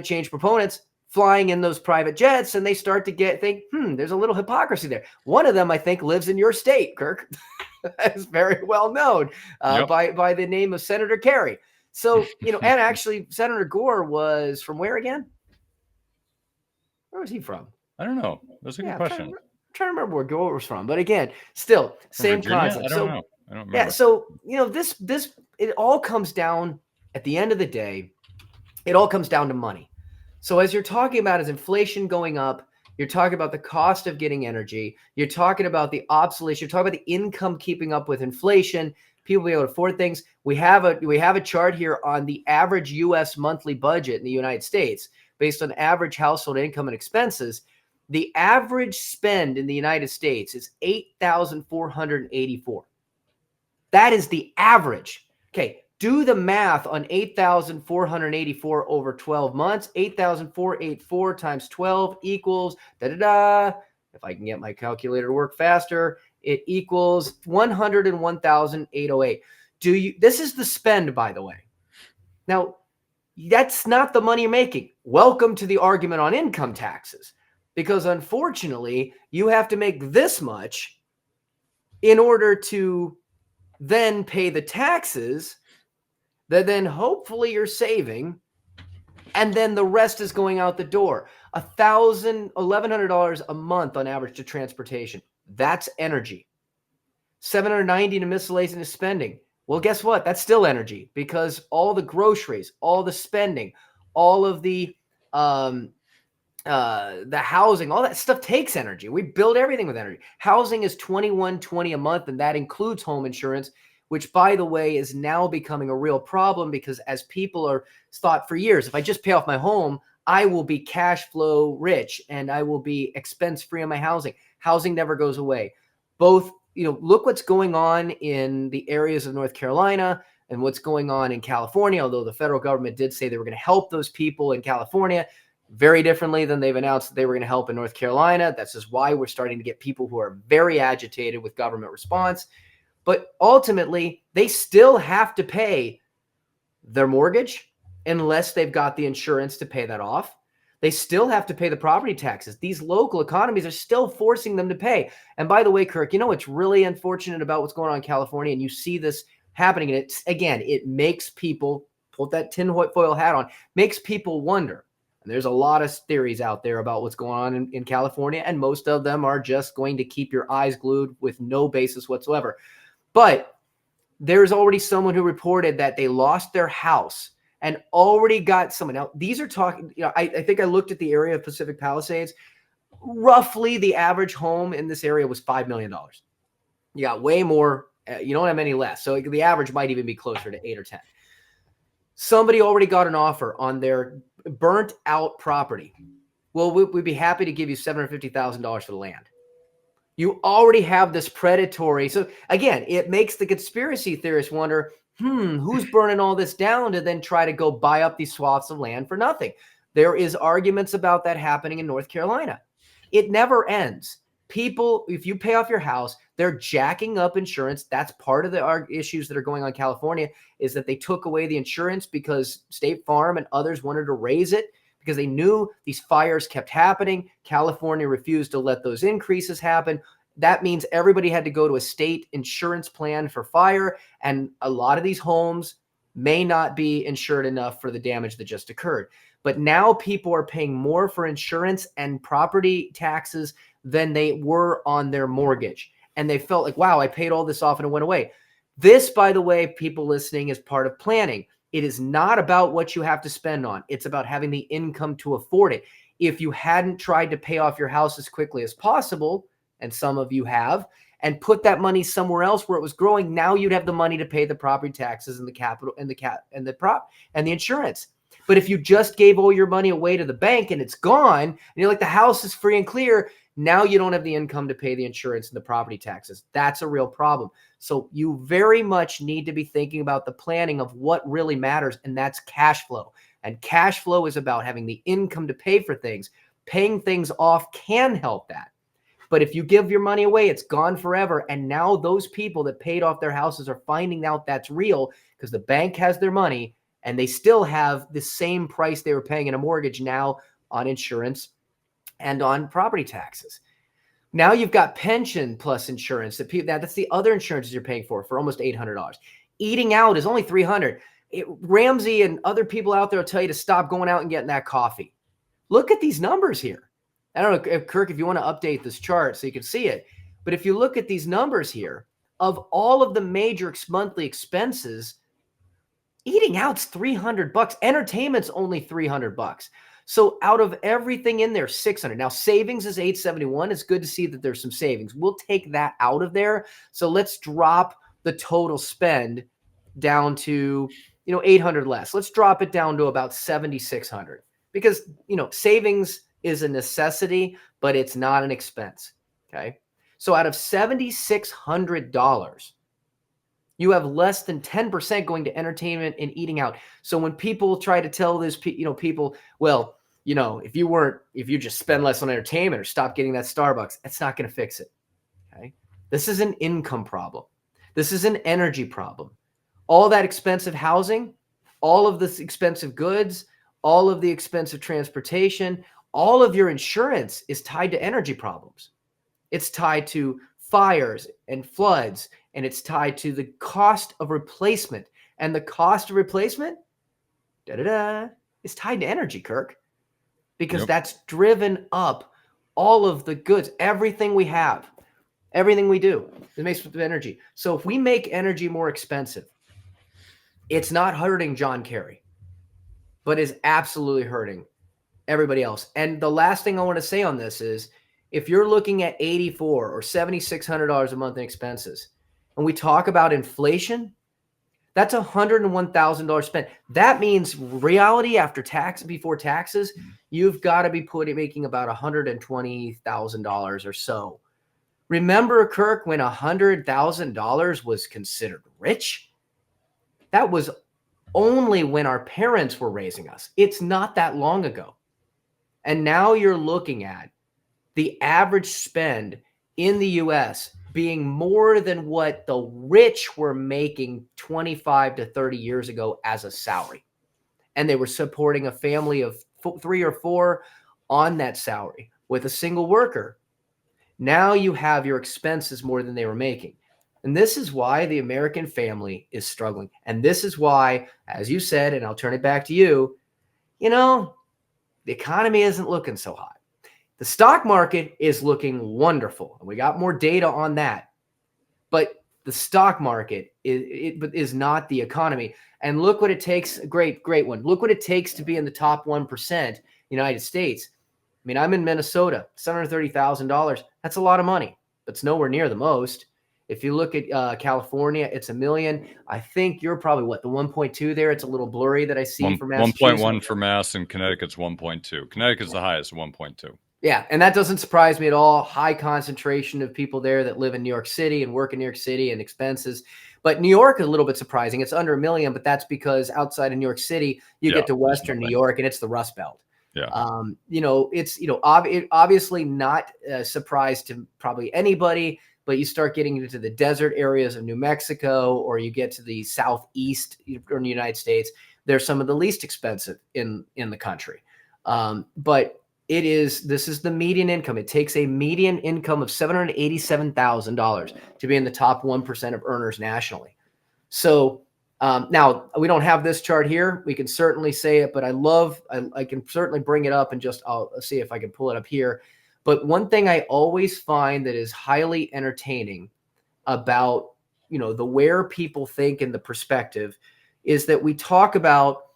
change proponents flying in those private jets, and they start to think, there's a little hypocrisy there. One of them, I think, lives in your state, Kirk. That's very well known by the name of Senator Kerry. So, and actually Senator Gore was from where again? Where was he from? I don't know. That's a good question. I'm trying to remember where Gore was from. But again, still, same Virginia? concept. I don't know. I don't remember. Yeah, so, this it all comes down, at the end of the day, it all comes down to money. So as you're talking about is inflation going up, you're talking about the cost of getting energy, you're talking about the obsolescence, you're talking about the income keeping up with inflation, people be able to afford things. We have a chart here on the average U.S. monthly budget in the United States based on average household income and expenses. The average spend in the United States is $8,484. That is the average. Okay, do the math on 8,484 over 12 months. 8,484 times 12 equals If I can get my calculator to work faster, it equals 101,808. This is the spend, by the way. Now, that's not the money you're making. Welcome to the argument on income taxes, because unfortunately, you have to make this much in order to then pay the taxes that then hopefully you're saving, and then the rest is going out the door. $1,100 a month on average to transportation. That's energy. $790 to miscellaneous spending. Well, guess what? That's still energy, because all the groceries, all the spending, all of the the housing, all that stuff takes energy. We build everything with energy. Housing is $21.20 a month, and that includes home insurance, which, by the way, is now becoming a real problem because as people are thought for years, if I just pay off my home, I will be cash flow rich and I will be expense free on my housing. Housing never goes away. Both, look what's going on in the areas of North Carolina and what's going on in California, although the federal government did say they were going to help those people in California very differently than they've announced that they were going to help in North Carolina. That's just why we're starting to get people who are very agitated with government response. But ultimately, they still have to pay their mortgage unless they've got the insurance to pay that off. They still have to pay the property taxes. These local economies are still forcing them to pay. And by the way, Kirk, what's really unfortunate about what's going on in California, and you see this happening, and it makes people, put that tinfoil hat on, makes people wonder. And there's a lot of theories out there about what's going on in California, and most of them are just going to keep your eyes glued with no basis whatsoever. But there's already someone who reported that they lost their house and already got someone. Now, these are talking, I think I looked at the area of Pacific Palisades. Roughly the average home in this area was $5 million. You got way more. You don't have any less. So the average might even be closer to 8 or 10. Somebody already got an offer on their burnt out property. Well, we'd be happy to give you $750,000 for the land. You already have this predatory. So again, it makes the conspiracy theorists wonder, who's burning all this down to then try to go buy up these swaths of land for nothing? There is arguments about that happening in North Carolina. It never ends. People, if you pay off your house, they're jacking up insurance. That's part of the issues that are going on in California, is that they took away the insurance because State Farm and others wanted to raise it because they knew these fires kept happening. California refused to let those increases happen. That means everybody had to go to a state insurance plan for fire, and a lot of these homes may not be insured enough for the damage that just occurred. But now people are paying more for insurance and property taxes than they were on their mortgage. And they felt like, wow, I paid all this off and it went away. This, by the way, people listening, is part of planning. It is not about what you have to spend on. It's about having the income to afford it. If you hadn't tried to pay off your house as quickly as possible, and some of you have, and put that money somewhere else where it was growing, now you'd have the money to pay the property taxes and the capital and the insurance. But if you just gave all your money away to the bank and it's gone, and you're like, the house is free and clear, now you don't have the income to pay the insurance and the property taxes. That's a real problem. So you very much need to be thinking about the planning of what really matters, and that's cash flow. And cash flow is about having the income to pay for things. Paying things off can help that. But if you give your money away, it's gone forever. And now those people that paid off their houses are finding out that's real because the bank has their money and they still have the same price they were paying in a mortgage now on insurance and on property taxes. Now you've got pension plus insurance. That's the other insurances you're paying for almost $800. Eating out is only $300. Ramsey and other people out there will tell you to stop going out and getting that coffee. Look at these numbers here. I don't know, Kirk, if you want to update this chart so you can see it. But if you look at these numbers here, of all of the major monthly expenses, eating out's $300. Entertainment's only $300. So out of everything in there, $600. Now savings is $871. It's good to see that there's some savings. We'll take that out of there. So let's drop the total spend down to, $800 less. Let's drop it down to about $7,600 because, savings is a necessity, but it's not an expense. Okay. So out of $7,600, you have less than 10% going to entertainment and eating out. So when people try to tell this, people, well, if you just spend less on entertainment or stop getting that Starbucks, it's not going to fix it. Okay. This is an income problem. This is an energy problem. All that expensive housing, all of this expensive goods, all of the expensive transportation, all of your insurance is tied to energy problems. It's tied to fires and floods, and it's tied to the cost of replacement. And the cost of replacement, is tied to energy, Kirk, because that's driven up all of the goods, everything we have, everything we do. It makes with energy. So if we make energy more expensive, it's not hurting John Kerry, but is absolutely hurting Everybody else. And the last thing I want to say on this is, if you're looking at $8,400 or $7,600 a month in expenses, and we talk about inflation, that's $101,000 spent. That means reality after tax, before taxes, you've got to be making about $120,000 or so. Remember, Kirk, when $100,000 was considered rich? That was only when our parents were raising us. It's not that long ago. And now you're looking at the average spend in the US being more than what the rich were making 25 to 30 years ago as a salary. And they were supporting a family of 3 or 4 on that salary with a single worker. Now you have your expenses more than they were making. And this is why the American family is struggling. And this is why, as you said, and I'll turn it back to you, the economy isn't looking so hot. The stock market is looking wonderful. And we got more data on that. But the stock market is not the economy. And look what it takes. Great one. Look what it takes to be in the top 1% United States. I mean, I'm in Minnesota, $730,000. That's a lot of money. That's nowhere near the most. If you look at California, it's $1 million. I think you're probably the 1.2 there. It's a little blurry that I see for Massachusetts. 1.1 for Mass, and Connecticut's 1.2. Connecticut's the highest, 1.2. Yeah, and that doesn't surprise me at all. High concentration of people there that live in New York City and work in New York City, and expenses. But New York is a little bit surprising. It's under $1 million, but that's because outside of New York City, you get to Western New York, and it's the Rust Belt. Yeah. It's obviously not a surprise to probably anybody, but you start getting into the desert areas of New Mexico, or you get to the southeast in the United States, they're some of the least expensive in the country. But this is the median income. It takes a median income of $787,000 to be in the top 1% of earners nationally. So now we don't have this chart here. We can certainly say it, but I can certainly bring it up and I'll see if I can pull it up here. But one thing I always find that is highly entertaining about, the where people think and the perspective is that we talk about,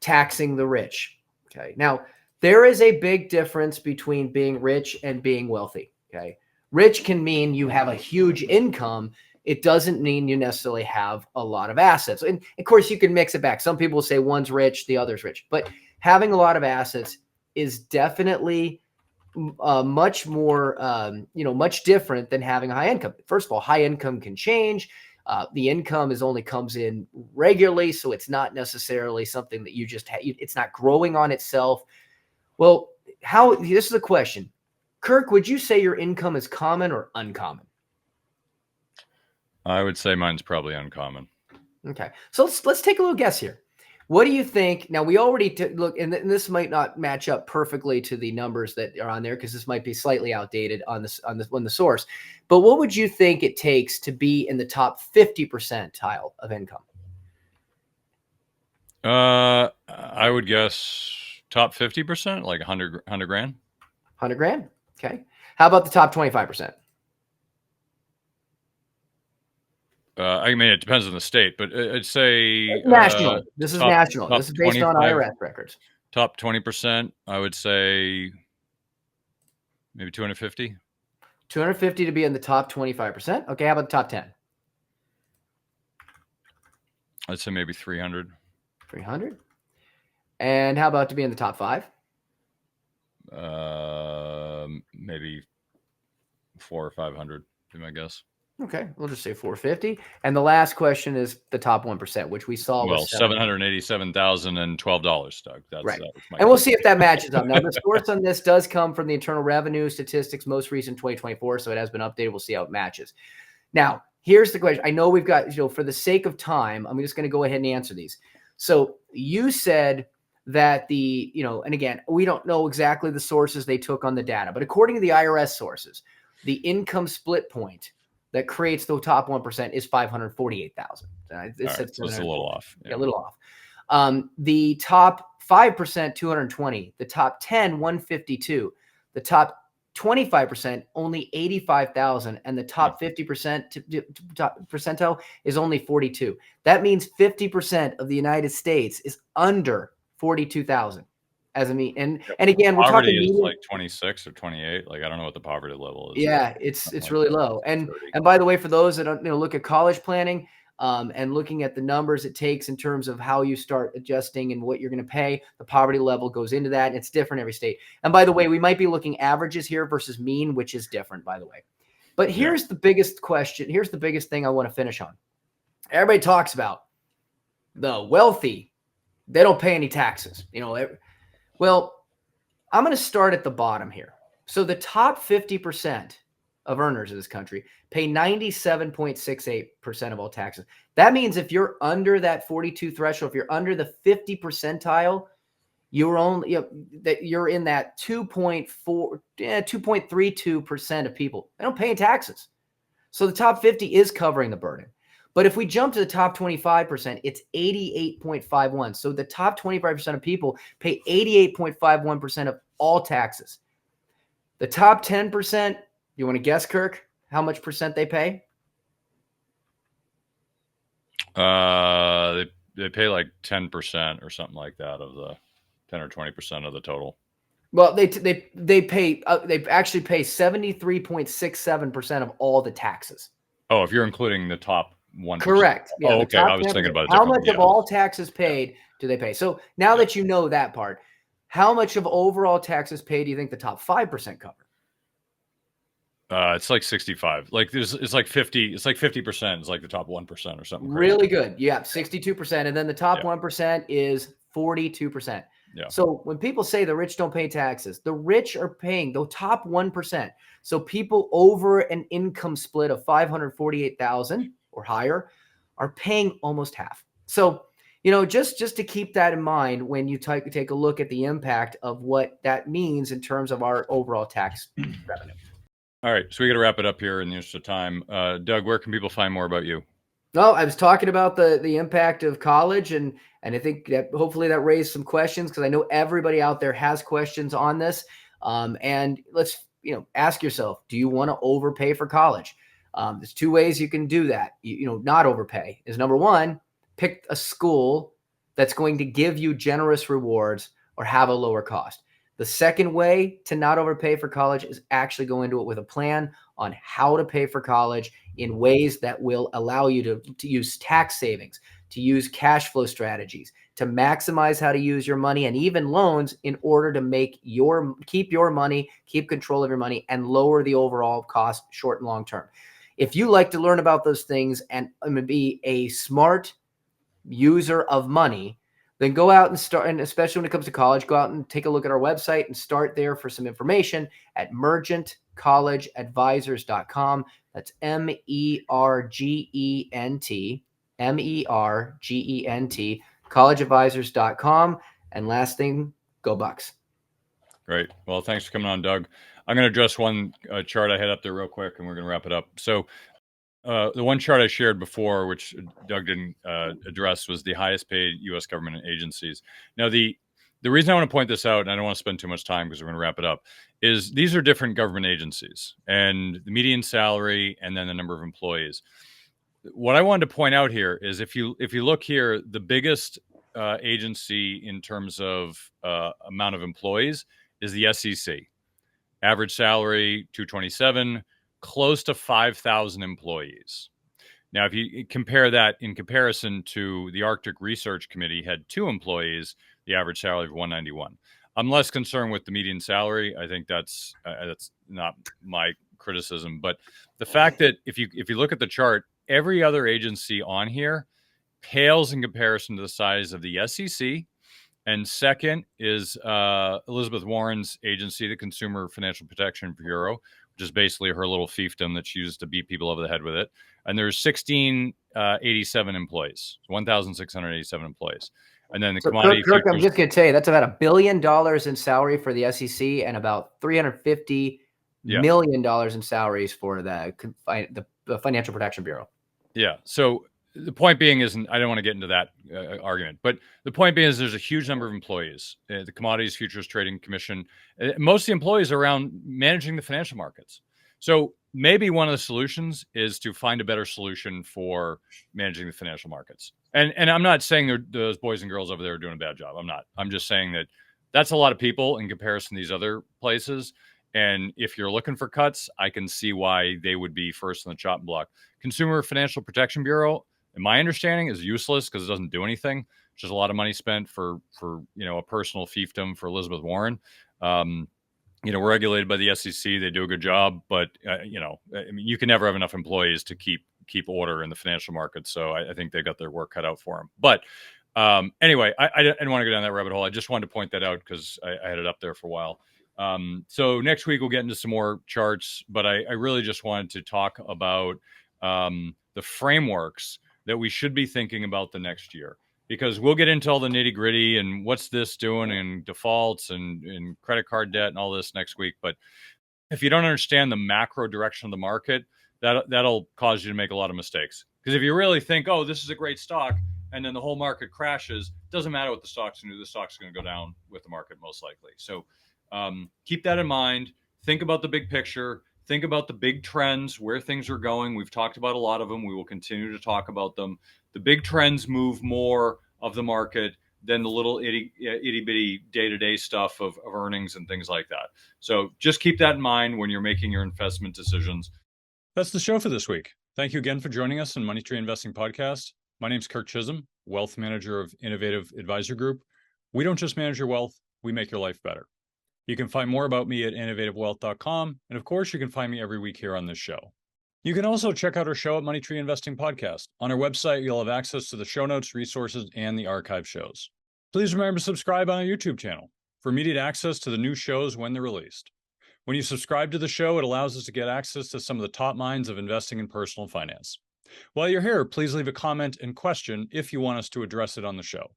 taxing the rich. Okay. Now, there is a big difference between being rich and being wealthy. Okay. Rich can mean you have a huge income. It doesn't mean you necessarily have a lot of assets. And of course, you can mix it back. Some people will say one's rich, the other's rich. But having a lot of assets is definitely much more, much different than having a high income. First of all, high income can change. The income only comes in regularly, so it's not necessarily something that you just have. It's not growing on itself. Well, this is a question. Kirk, would you say your income is common or uncommon? I would say mine's probably uncommon. Okay. So let's take a little guess here. What do you think? Now, we already look, and this might not match up perfectly to the numbers that are on there because this might be slightly outdated on the source. But what would you think it takes to be in the top 50 percentile of income? I would guess top 50%, like 100 grand. 100 grand. Okay. How about the top 25%? I mean, it depends on the state, but I'd say national. This is national. This is based on IRS records. Top 20%, I would say maybe 250. 250 to be in the top 25%. Okay, how about the top 10? I'd say maybe 300. 300. And how about to be in the top 5? Maybe 400 or 500, be my guess. Okay, we'll just say 450. And the last question is the top 1%, which we saw. Well, $787,012, Doug. That's right. And we'll see if that matches up. Now, the source on this does come from the Internal Revenue Statistics, most recent 2024, so it has been updated. We'll see how it matches. Now, here's the question. I know we've got, for the sake of time, I'm just going to go ahead and answer these. So you said that and again, we don't know exactly the sources they took on the data, but according to the IRS sources, the income split point that creates the top 1% is 548,000. So it's a little off. Yeah, a little off. The top 5%, 220. The top 10, 152. The top 25%, only 85,000, and the top 50% percentile is only 42. That means 50% of the United States is under 42,000. as a mean. Yep. And again, we're Poverty talking is median. like 26 or 28. Like, I don't know what the poverty level is. Yeah, Something it's like really that. low. And 30. by the way, for those that don't look at college planning, and looking at the numbers it takes in terms of how you start adjusting and what you're going to pay, the poverty level goes into that. And it's different every state. And by the way, we might be looking averages here versus mean, which is different, by the way. But here's the biggest question. Here's the biggest thing I want to finish on. Everybody talks about the wealthy. They don't pay any taxes. Well, I'm going to start at the bottom here. So the top 50% of earners in this country pay 97.68% of all taxes. That means if you're under that 42 threshold, if you're under the 50 percentile, you're in that 2.32% of people. They don't pay taxes. So the top 50 is covering the burden. But if we jump to the top 25%, it's 88.51. So the top 25% of people pay 88.51% of all taxes. The top 10%, you want to guess, Kirk, how much percent they pay? They pay like 10% or something like that of the 10 or 20% of the total. Well, they actually pay 73.67% of all the taxes. Oh, if you're including the top 1%. Correct. Yeah, oh, okay. I was thinking about it. How much of all taxes paid do they pay? So now that you know that part, how much of overall taxes paid do you think the top 5% cover? It's like 65. Like it's like 50. It's like 50%. It's like the top 1% or something. Really good. Yeah, 62%. And then the top 1% is 42%. Yeah. So when people say the rich don't pay taxes, the rich are paying the top 1%. So people over an income split of 548,000 or higher are paying almost half. So, just to keep that in mind when you take a look at the impact of what that means in terms of our overall tax revenue. All right. So we got to wrap it up here in the interest of time. Doug, where can people find more about you? No, I was talking about the impact of college, and I think that hopefully that raised some questions, because I know everybody out there has questions on this. And let's ask yourself, do you want to overpay for college? There's two ways you can do that. Not overpay is number one, pick a school that's going to give you generous rewards or have a lower cost. The second way to not overpay for college is actually go into it with a plan on how to pay for college in ways that will allow you to use tax savings, to use cash flow strategies, to maximize how to use your money and even loans in order to keep your money, keep control of your money, and lower the overall cost short and long term. If you like to learn about those things and be a smart user of money, then go out and start, and especially when it comes to college, go out and take a look at our website and start there for some information at mergentcollegeadvisors.com. That's MERGENT, collegeadvisors.com. And last thing, go Bucks. Great. Well, thanks for coming on, Doug. I'm going to address one chart I had up there real quick, and we're going to wrap it up. So the one chart I shared before, which Doug didn't address, was the highest paid U.S. government agencies. Now, the reason I want to point this out, and I don't want to spend too much time because we're going to wrap it up, is these are different government agencies, and the median salary and then the number of employees. What I wanted to point out here is if you look here, the biggest agency in terms of amount of employees is the SEC. Average salary, $227, close to 5,000 employees. Now, if you compare that in comparison to the Arctic Research Committee had 2 employees, the average salary of $191. I'm less concerned with the median salary. I think that's not my criticism, but the fact that if you look at the chart, every other agency on here pales in comparison to the size of the SEC. And second is Elizabeth Warren's agency, the Consumer Financial Protection Bureau, which is basically her little fiefdom that she used to beat people over the head with it. And there's 1,687 employees, 1,687 employees. And then the commodity Kirk, futures. I'm just going to tell you, that's about $1 billion in salary for the SEC and about $350 million in salaries for the Financial Protection Bureau. Yeah. So the point being isn't, I don't want to get into that argument, but the point being is there's a huge number of employees. The Commodities Futures Trading Commission, most of the employees are around managing the financial markets. So maybe one of the solutions is to find a better solution for managing the financial markets. And I'm not saying those boys and girls over there are doing a bad job. I'm not. I'm just saying that that's a lot of people in comparison to these other places. And if you're looking for cuts, I can see why they would be first on the chopping block. Consumer Financial Protection Bureau, in my understanding, is useless because it doesn't do anything. It's just a lot of money spent for a personal fiefdom for Elizabeth Warren. We're regulated by the SEC. They do a good job, but I mean, you can never have enough employees to keep order in the financial markets. So I think they got their work cut out for them. But anyway, I didn't want to go down that rabbit hole. I just wanted to point that out because I had it up there for a while. So next week we'll get into some more charts, but I really just wanted to talk about the frameworks that we should be thinking about the next year, because we'll get into all the nitty gritty and what's this doing and defaults and credit card debt and all this next week. But if you don't understand the macro direction of the market, that'll cause you to make a lot of mistakes. Because if you really think, oh, this is a great stock, and then the whole market crashes, doesn't matter what the stock's going to do. The stock's going to go down with the market most likely. So keep that in mind. Think about the big picture. Think about the big trends, where things are going. We've talked about a lot of them. We will continue to talk about them. The big trends move more of the market than the little itty bitty day-to-day stuff of earnings and things like that. So just keep that in mind when you're making your investment decisions. That's the show for this week. Thank you again for joining us on Money Tree Investing Podcast. My name's Kirk Chisholm, wealth manager of Innovative Advisor Group. We don't just manage your wealth, we make your life better. You can find more about me at innovativewealth.com. And of course, you can find me every week here on this show. You can also check out our show at Money Tree Investing Podcast. On our website, you'll have access to the show notes, resources, and the archive shows. Please remember to subscribe on our YouTube channel for immediate access to the new shows when they're released. When you subscribe to the show, it allows us to get access to some of the top minds of investing in personal finance. While you're here, please leave a comment and question if you want us to address it on the show.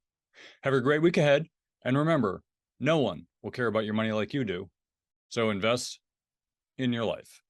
Have a great week ahead, and remember, no one will care about your money like you do, so invest in your life.